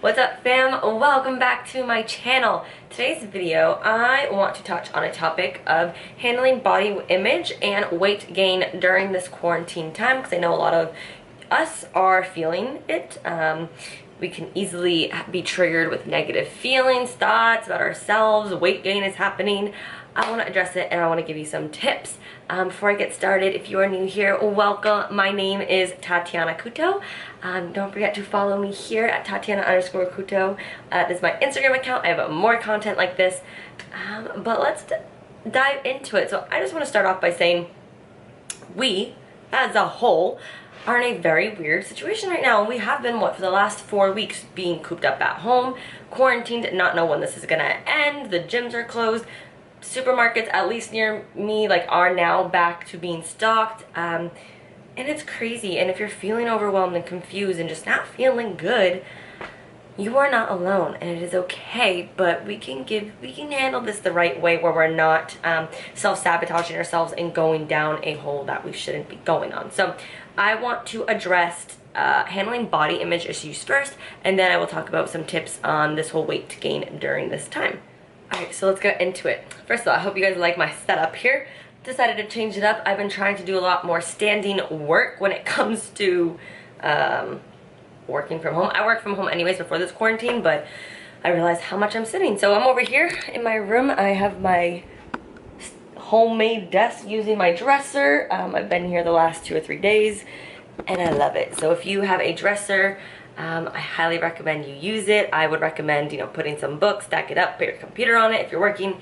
What's up, fam? Welcome back to my channel. Today's video, I want to touch on a topic of handling body image and weight gain during this quarantine time, because I know a lot of us are feeling it. We can easily be triggered with negative feelings, thoughts about ourselves. Weight gain is happening. I want to address it, and I want to give you some tips. Before I get started, if you are new here, welcome. My name is Tatiana Kuto. Don't forget to follow me here at Tatiana_Kuto. This is my Instagram account. I have more content like this. But let's dive into it. So I just want to start off by saying we, as a whole, are in a very weird situation right now. We have been, for the last 4 weeks being cooped up at home, quarantined, not know when this is gonna end. The gyms are closed. Supermarkets, at least near me, are now back to being stocked. And it's crazy. And if you're feeling overwhelmed and confused and just not feeling good, you are not alone, and it is okay. But we can handle this the right way, where we're not self-sabotaging ourselves and going down a hole that we shouldn't be going on. So I want to address handling body image issues first, and then I will talk about some tips on this whole weight gain during this time. Alright, so let's get into it. First of all, I hope you guys like my setup here. Decided to change it up. I've been trying to do a lot more standing work when it comes to working from home. I work from home anyways before this quarantine, but I realized how much I'm sitting. So I'm over here in my room. I have my homemade desk using my dresser. I've been here the last 2 or 3 days, and I love it. So if you have a dresser, I highly recommend you use it. I would recommend, putting some books, stack it up, put your computer on it. If you're working,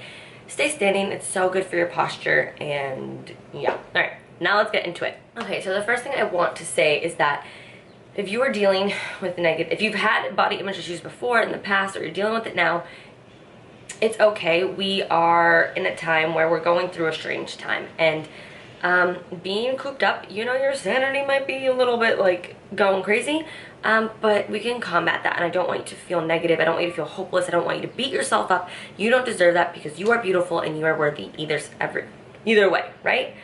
stay standing. It's so good for your posture, and yeah. All right, now let's get into it. Okay, so the first thing I want to say is that if you are dealing with if you've had body image issues before in the past, or you're dealing with it now, it's okay. We are in a time where we're going through a strange time, and being cooped up, your sanity might be a little bit going crazy, but we can combat that. And I don't want you to feel negative. I don't want you to feel hopeless. I don't want you to beat yourself up. You don't deserve that, because you are beautiful and you are worthy either way, right?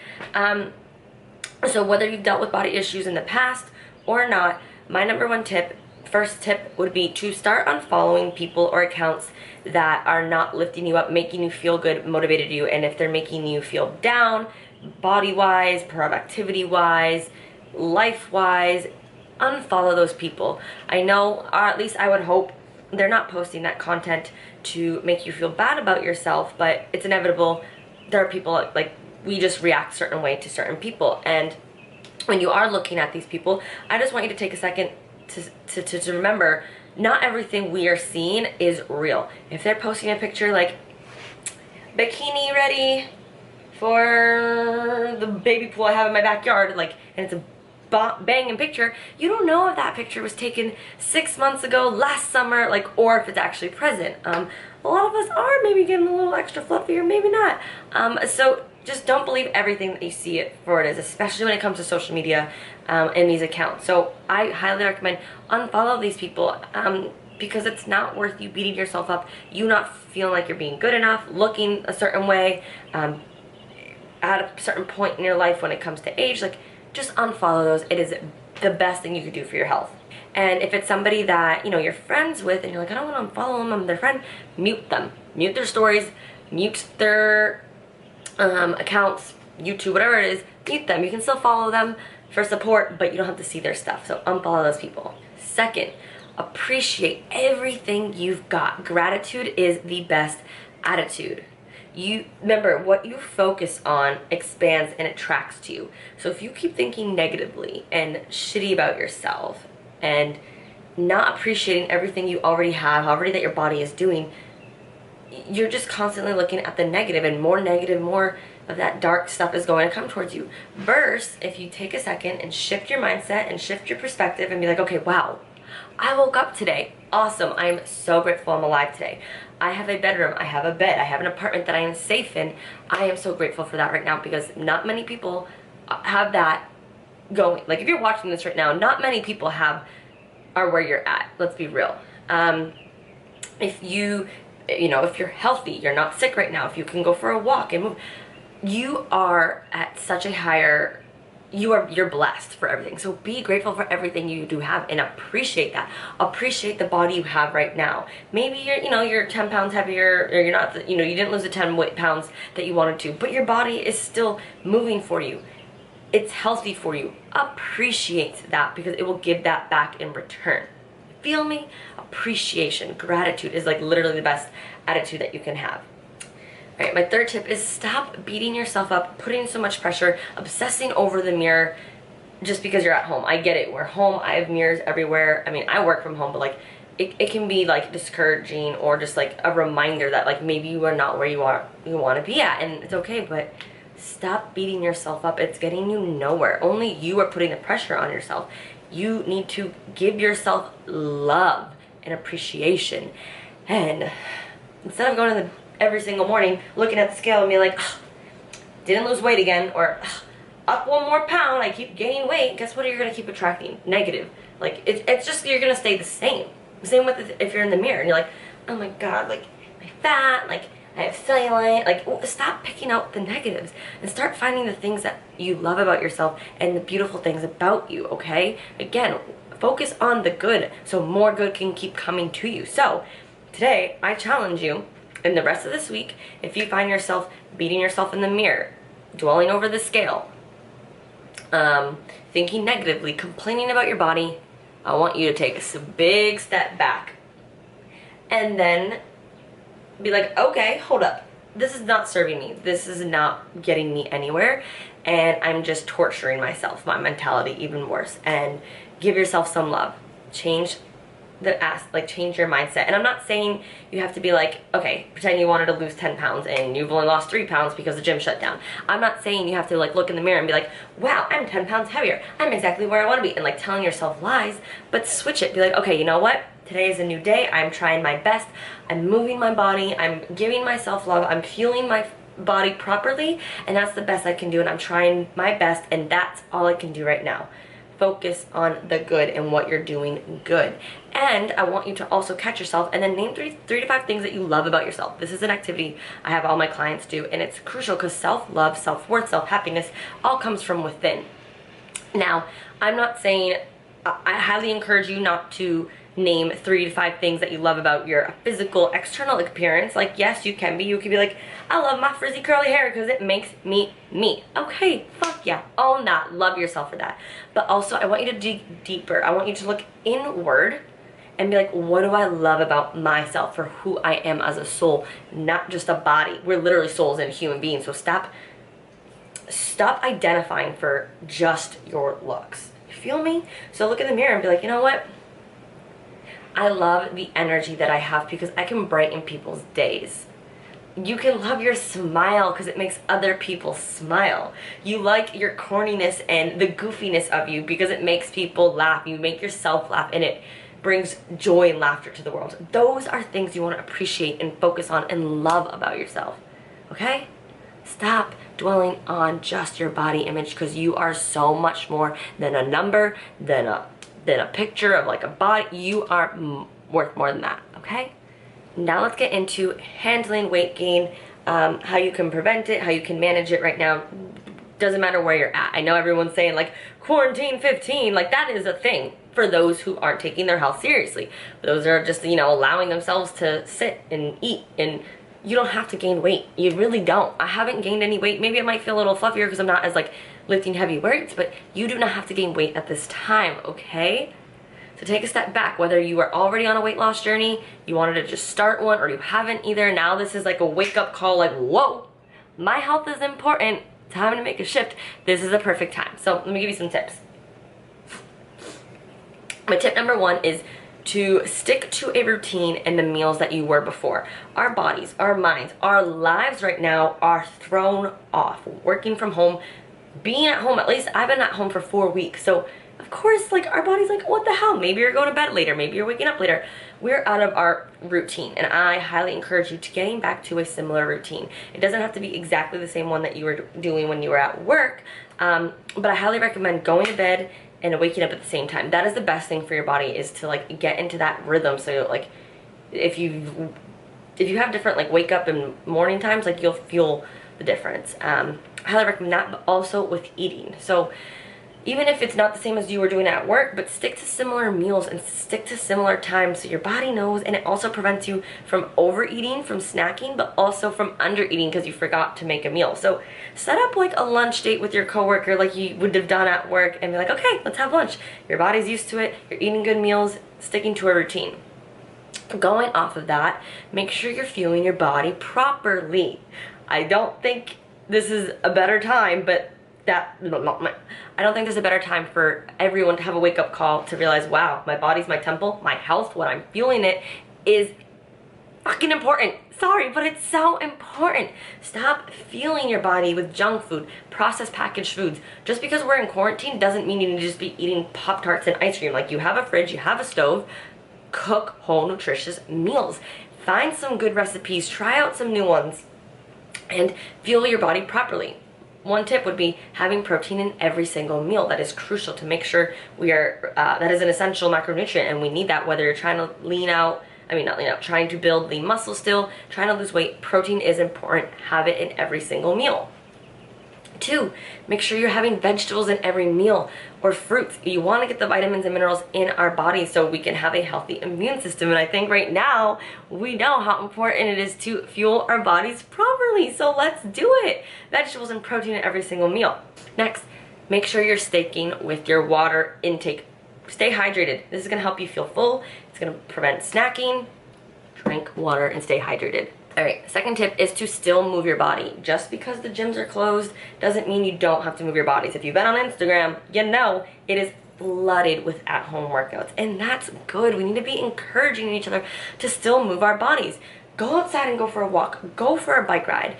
So whether you've dealt with body issues in the past or not, my first tip would be to start unfollowing people or accounts that are not lifting you up, making you feel good, motivated you. And if they're making you feel down, body-wise, productivity-wise, life-wise, unfollow those people. I know, or at least I would hope, they're not posting that content to make you feel bad about yourself, but it's inevitable. There are people, we just react a certain way to certain people. And when you are looking at these people, I just want you to take a second to remember, not everything we are seeing is real. If they're posting a picture bikini ready for the baby pool I have in my backyard, and it's a banging picture, you don't know if that picture was taken 6 months ago, last summer, or if it's actually present. A lot of us are maybe getting a little extra fluffy, or maybe not. So just don't believe everything that you see it for it is, especially when it comes to social media and these accounts. So I highly recommend unfollow these people, because it's not worth you beating yourself up, you not feeling like you're being good enough, looking a certain way, at a certain point in your life when it comes to age. Just unfollow those. It is the best thing you could do for your health. And if it's somebody that you're friends with, and you're like, I don't want to unfollow them, I'm their friend, mute them. Mute their stories, mute their accounts, YouTube, whatever it is, mute them. You can still follow them for support, but you don't have to see their stuff. So unfollow those people. Second, appreciate everything you've got. Gratitude is the best attitude. Remember, what you focus on expands and attracts to you. So if you keep thinking negatively and shitty about yourself and not appreciating everything you already have, that your body is doing, you're just constantly looking at the negative, and more negative, more of that dark stuff is going to come towards you. Versus if you take a second and shift your mindset and shift your perspective and be like, okay, wow, I woke up today. Awesome. I am so grateful I'm alive today. I have a bedroom. I have a bed. I have an apartment that I am safe in. I am so grateful for that right now, because not many people have that going. If you're watching this right now, not many people are where you're at. Let's be real. If if you're healthy, you're not sick right now, if you can go for a walk and move, you are at such a higher you're blessed for everything. So be grateful for everything you do have and appreciate that. Appreciate the body you have right now. Maybe you're 10 pounds heavier, or you're not, you didn't lose the 10 pounds that you wanted to, but your body is still moving for you. It's healthy for you. Appreciate that, because it will give that back in return. Feel me? Appreciation, gratitude is like literally the best attitude that you can have. All right, my third tip is stop beating yourself up, putting so much pressure, obsessing over the mirror just because you're at home. I get it. We're home. I have mirrors everywhere. I mean, I work from home, but like it can be like discouraging, or just like a reminder that like maybe you are not where you want to be at, and it's okay, but stop beating yourself up. It's getting you nowhere. Only you are putting the pressure on yourself. You need to give yourself love and appreciation. And instead of going to every single morning looking at the scale and being like, didn't lose weight again, or up 1 more pound, I keep gaining weight, guess what you're going to keep attracting? Negative. Like, it's just, you're going to stay the same. Same with if you're in the mirror and you're like, oh my god, like, I'm fat, like, I have cellulite. Like, stop picking out the negatives and start finding the things that you love about yourself and the beautiful things about you, okay? Again, focus on the good so more good can keep coming to you. So today, I challenge you, and the rest of this week, if you find yourself beating yourself in the mirror, dwelling over the scale, thinking negatively, complaining about your body, I want you to take a big step back and then be like, okay, hold up. This is not serving me. This is not getting me anywhere. And I'm just torturing myself, my mentality even worse. And give yourself some love. Change change your mindset. And I'm not saying you have to be like, okay, pretend you wanted to lose 10 pounds and you've only lost 3 pounds because the gym shut down. I'm not saying you have to like look in the mirror and be like, wow, I'm 10 pounds heavier. I'm exactly where I want to be. And like telling yourself lies, but switch it. Be like, okay, you know what? Today is a new day. I'm trying my best. I'm moving my body. I'm giving myself love. I'm fueling my body properly. And that's the best I can do. And I'm trying my best. And that's all I can do right now. Focus on the good and what you're doing good. And I want you to also catch yourself and then name three to five things that you love about yourself. This is an activity I have all my clients do, and it's crucial because self-love, self-worth, self-happiness all comes from within. Now, I'm not saying, I highly encourage you not to name 3 to 5 things that you love about your physical external appearance. Like, yes, you can be like, I love my frizzy curly hair because it makes me me. Okay, fuck yeah, own that, love yourself for that. But also, I want you to dig deeper. I want you to look inward and be like, what do I love about myself, for who I am as a soul, not just a body. We're literally souls and human beings. So stop identifying for just your looks. You feel me? So look in the mirror and be like, you know what? I love the energy that I have because I can brighten people's days. You can love your smile because it makes other people smile. You like your corniness and the goofiness of you because it makes people laugh. You make yourself laugh and it brings joy and laughter to the world. Those are things you want to appreciate and focus on and love about yourself. Okay? Stop dwelling on just your body image, because you are so much more than a number, than a picture of like a body. You are worth more than that, okay? Now let's get into handling weight gain, how you can prevent it, how you can manage it right now. Doesn't matter where you're at. I know everyone's saying like quarantine 15, like that is a thing for those who aren't taking their health seriously. Those are just, allowing themselves to sit and eat, and you don't have to gain weight. You really don't. I haven't gained any weight. Maybe it might feel a little fluffier because I'm not as like lifting heavy weights, but you do not have to gain weight at this time, okay? So take a step back. Whether you are already on a weight loss journey, you wanted to just start one, or you haven't either, now this is like a wake up call, like, whoa, my health is important, time to make a shift. This is a perfect time. So let me give you some tips. My tip number 1 is to stick to a routine and the meals that you were before. Our bodies, our minds, our lives right now are thrown off. Working from home, being at home, at least I've been at home for 4 weeks. So of course, like, our body's like, what the hell? Maybe you're going to bed later. Maybe you're waking up later. We're out of our routine, and I highly encourage you to getting back to a similar routine. It doesn't have to be exactly the same one that you were doing when you were at work, but I highly recommend going to bed and waking up at the same time. That is the best thing for your body, is to like get into that rhythm. So like if you have different like wake up and morning times, like you'll feel the difference. I highly recommend that, but also with eating. So Even if it's not the same as you were doing at work, but stick to similar meals and stick to similar times so your body knows, and it also prevents you from overeating, from snacking, but also from undereating because you forgot to make a meal. So set up like a lunch date with your coworker like you would have done at work and be like, okay, let's have lunch. Your body's used to it, you're eating good meals, sticking to a routine. Going off of that, make sure you're fueling your body properly. I don't think this is a better time, but I don't think there's a better time for everyone to have a wake-up call to realize, wow, my body's my temple, my health, what I'm fueling it is fucking important. Sorry, but it's so important. Stop fueling your body with junk food, processed packaged foods. Just because we're in quarantine doesn't mean you need to just be eating Pop-Tarts and ice cream. Like, you have a fridge, you have a stove, cook whole nutritious meals. Find some good recipes, try out some new ones, and fuel your body properly. One tip would be having protein in every single meal. That is crucial to make sure we are, that is an essential macronutrient, and we need that whether you're trying to trying to build lean muscle still, trying to lose weight. Protein is important. Have it in every single meal. 2, make sure you're having vegetables in every meal or fruits. You want to get the vitamins and minerals in our body so we can have a healthy immune system. And I think right now we know how important it is to fuel our bodies properly. So let's do it. Vegetables and protein in every single meal. Next, make sure you're sticking with your water intake. Stay hydrated. This is going to help you feel full. It's going to prevent snacking. Drink water and stay hydrated. Alright, second tip is to still move your body. Just because the gyms are closed doesn't mean you don't have to move your bodies. If you've been on Instagram, you know it is flooded with at-home workouts, and that's good. We need to be encouraging each other to still move our bodies. Go outside and go for a walk, go for a bike ride,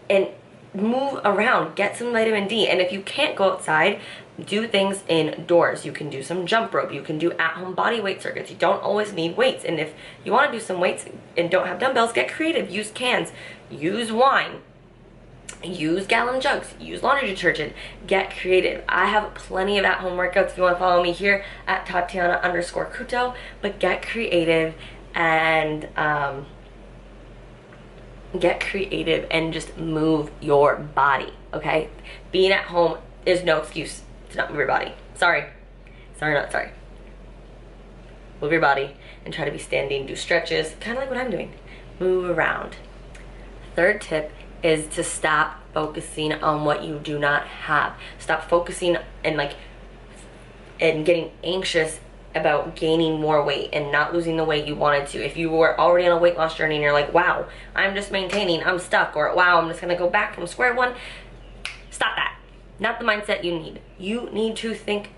and move around, get some vitamin D. And if you can't go outside, do things indoors. You can do some jump rope, you can do at-home body weight circuits. You don't always need weights, and if you want to do some weights and don't have dumbbells, get creative. Use cans, use wine, use gallon jugs, use laundry detergent. Get creative. I have plenty of at-home workouts if you want to follow me here at Tatiana_Kuto, but get creative and just move your body, okay? Being at home is no excuse to not move your body. Sorry, not sorry. Move your body and try to be standing, do stretches, kind of like what I'm doing. Move around. Third tip is to stop focusing on what you do not have. Stop focusing and getting anxious about gaining more weight and not losing the weight you wanted to. If you were already on a weight loss journey and you're like, wow, I'm just maintaining, I'm stuck, or wow, I'm just gonna go back from square one, stop that. Not the mindset you need. You need to think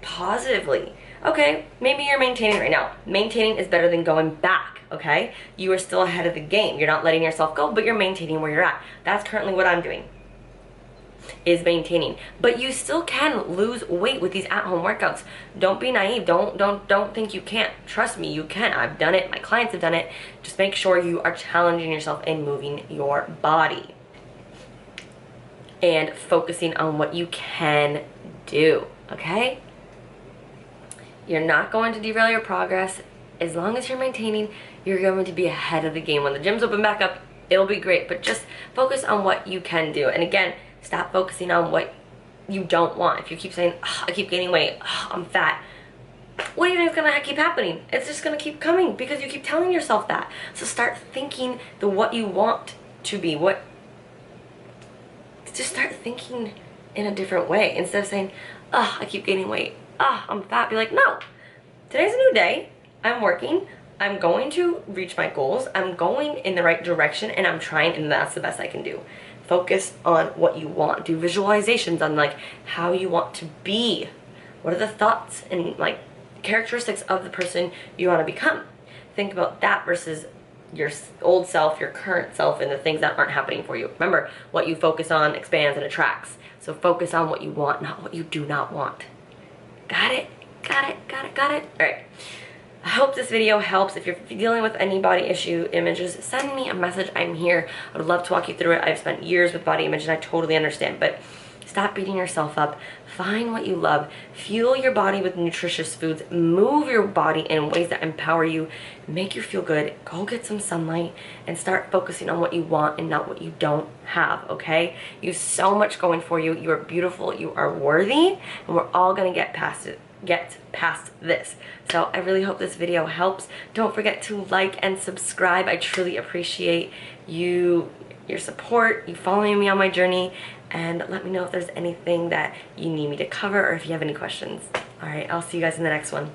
positively. Okay, maybe you're maintaining right now. Maintaining is better than going back, okay? You are still ahead of the game. You're not letting yourself go, but you're maintaining where you're at. That's currently what I'm doing, is maintaining. But you still can lose weight with these at-home workouts. Don't be naive. Don't think you can't. Trust me, you can. I've done it. My clients have done it. Just make sure you are challenging yourself and moving your body and focusing on what you can do, okay? You're not going to derail your progress. As long as you're maintaining, you're going to be ahead of the game. When the gyms open back up, it'll be great, but just focus on what you can do. And again, stop focusing on what you don't want. If you keep saying, oh, I keep gaining weight, oh, I'm fat, what do you think is gonna keep happening? It's just gonna keep coming because you keep telling yourself that. So start thinking what you want to be. Just start thinking in a different way. Instead of saying, oh, I keep gaining weight, oh, I'm fat, be like, no, today's a new day. I'm working, I'm going to reach my goals, I'm going in the right direction, and I'm trying, and that's the best I can do. Focus on what you want. Do visualizations on how you want to be. What are the thoughts and characteristics of the person you want to become? Think about that versus your old self, your current self, and the things that aren't happening for you. Remember, what you focus on expands and attracts. So focus on what you want, not what you do not want. Got it? Got it? Got it? Got it? All right. I hope this video helps. If you're dealing with any body issue images, send me a message. I'm here. I would love to walk you through it. I've spent years with body image and I totally understand, but Stop beating yourself up. Find what you love. Fuel your body with nutritious foods. Move your body in ways that empower you, make you feel good. Go get some sunlight and start focusing on what you want and not what you don't have, okay? You have so much going for you. You are beautiful. You are worthy. And we're all going to get past this. So I really hope this video helps. Don't forget to like and subscribe. I truly appreciate your support, you following me on my journey, and let me know if there's anything that you need me to cover or if you have any questions. All right, I'll see you guys in the next one.